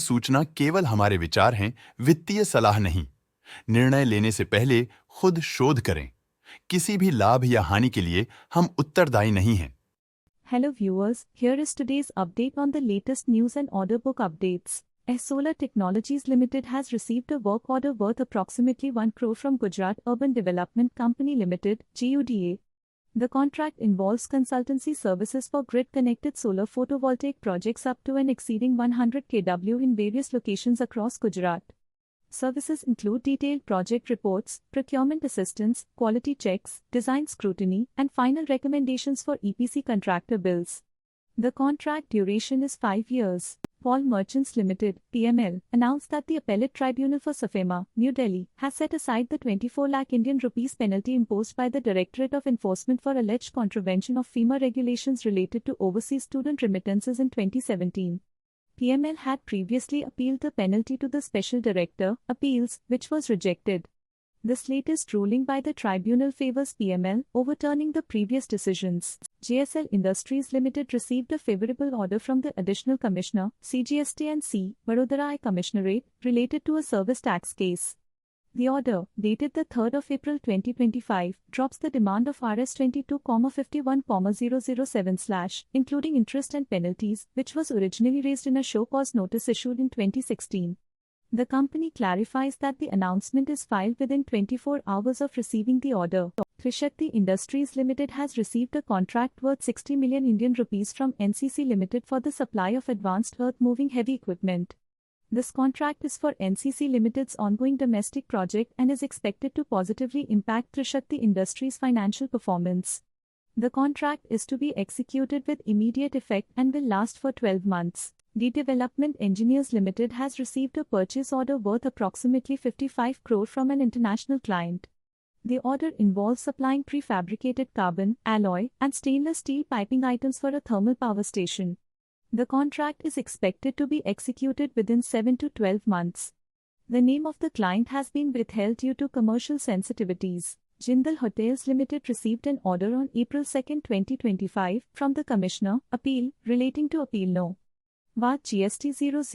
सूचना केवल हमारे विचार हैं, वित्तीय सलाह नहीं। निर्णय लेने से पहले खुद शोध करें। किसी भी लाभ या हानि के लिए हम उत्तरदायी नहीं हैं। Hello viewers, here is today's update on the latest news and order book updates. S Solar Technologies Limited has received a work order worth approximately 1 crore from Gujarat Urban Development Company Limited, GUDA. The contract involves consultancy services for grid-connected solar photovoltaic projects up to and exceeding 100 kW in various locations across Gujarat. Services include detailed project reports, procurement assistance, quality checks, design scrutiny, and final recommendations for EPC contractor bills. The contract duration is 5 years. Paul Merchants Limited, PML, announced that the Appellate Tribunal for SAFEMA, New Delhi, has set aside the 24 lakh Indian rupees penalty imposed by the Directorate of Enforcement for alleged contravention of FEMA regulations related to overseas student remittances in 2017. PML had previously appealed the penalty to the Special Director, Appeals, which was rejected. This latest ruling by the tribunal favors PML, overturning the previous decisions. JSL Industries Limited received a favorable order from the Additional Commissioner, CGST and C, Vadodara I Commissionerate, related to a service tax case. The order, dated the 3rd of April 2025, drops the demand of Rs 22,51,007/, including interest and penalties, which was originally raised in a show cause notice issued in 2016. The company clarifies that the announcement is filed within 24 hours of receiving the order. Trishakti Industries Limited has received a contract worth 60 million Indian rupees from NCC Limited for the supply of advanced earth-moving heavy equipment. This contract is for NCC Limited's ongoing domestic project and is expected to positively impact Trishakti Industries' financial performance. The contract is to be executed with immediate effect and will last for 12 months. The Development Engineers Limited has received a purchase order worth approximately 55 crore from an international client. The order involves supplying prefabricated carbon, alloy, and stainless steel piping items for a thermal power station. The contract is expected to be executed within 7 to 12 months. The name of the client has been withheld due to commercial sensitivities. Jindal Hotels Limited received an order on April 2, 2025, from the Commissioner, Appeal, relating to Appeal No. VAT GST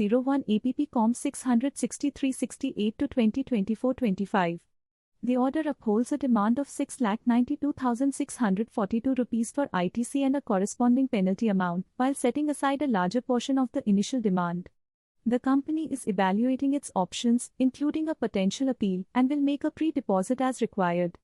001 APP Com 66368 to 2024-25. The order upholds a demand of 6,92,642 rupees for ITC and a corresponding penalty amount, while setting aside a larger portion of the initial demand. The company is evaluating its options, including a potential appeal, and will make a pre-deposit as required.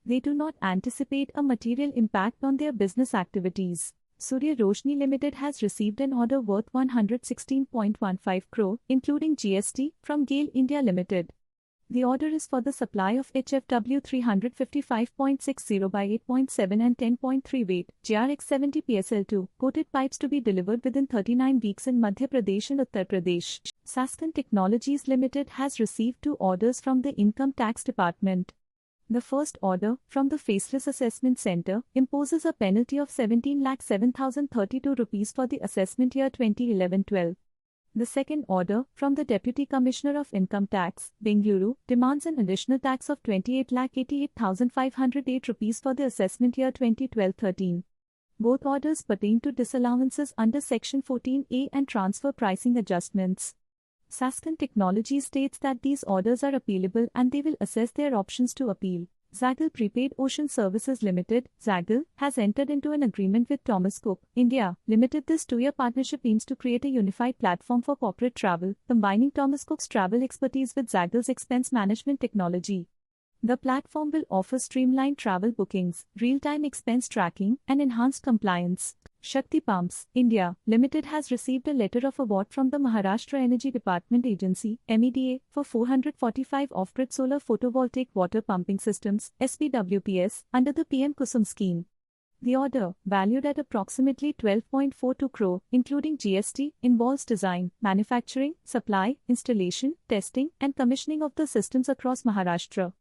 They do not anticipate a material impact on their business activities. Surya Roshni Limited has received an order worth 116.15 crore, including GST, from GAIL India Limited. The order is for the supply of HFW 355.60 by 8.7 and 10.3 weight, GRX 70 PSL2, coated pipes to be delivered within 39 weeks in Madhya Pradesh and Uttar Pradesh. Sasken Technologies Limited has received 2 orders from the Income Tax Department. The first order, from the Faceless Assessment Center, imposes a penalty of 17,07,032 rupees for the assessment year 2011-12. The second order, from the Deputy Commissioner of Income Tax, Bengaluru, demands an additional tax of 28,88,508 rupees for the assessment year 2012-13. Both orders pertain to disallowances under Section 14A and transfer pricing adjustments. Sasken Technology states that these orders are appealable and they will assess their options to appeal. Zaggle Prepaid Ocean Services Limited, Zaggle, has entered into an agreement with Thomas Cook, India, Limited. This 2-year partnership aims to create a unified platform for corporate travel, combining Thomas Cook's travel expertise with Zaggle's expense management technology. The platform will offer streamlined travel bookings, real-time expense tracking, and enhanced compliance. Shakti Pumps, India, Limited has received a letter of award from the Maharashtra Energy Department Agency, MEDA, for 445 off-grid solar photovoltaic water pumping systems, SPWPS, under the PM Kusum scheme. The order, valued at approximately 12.42 crore, including GST, involves design, manufacturing, supply, installation, testing, and commissioning of the systems across Maharashtra.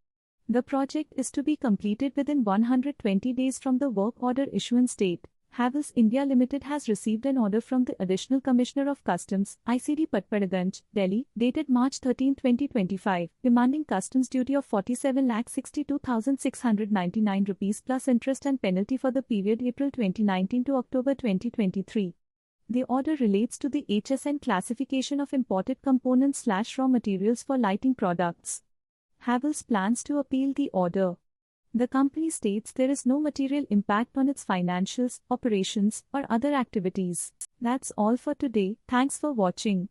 The project is to be completed within 120 days from the work order issuance date. Havells India Limited has received an order from the Additional Commissioner of Customs, ICD Patpadaganj, Delhi, dated March 13, 2025, demanding customs duty of 47,62,699 rupees plus interest and penalty for the period April 2019 to October 2023. The order relates to the HSN classification of imported components/raw materials for lighting products. Havells plans to appeal the order. The company states there is no material impact on its financials, operations, or other activities. That's all for today. Thanks for watching.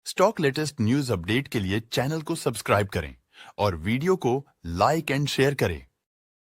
Stock latest news update के लिए channel को subscribe करें और video को like and share करें।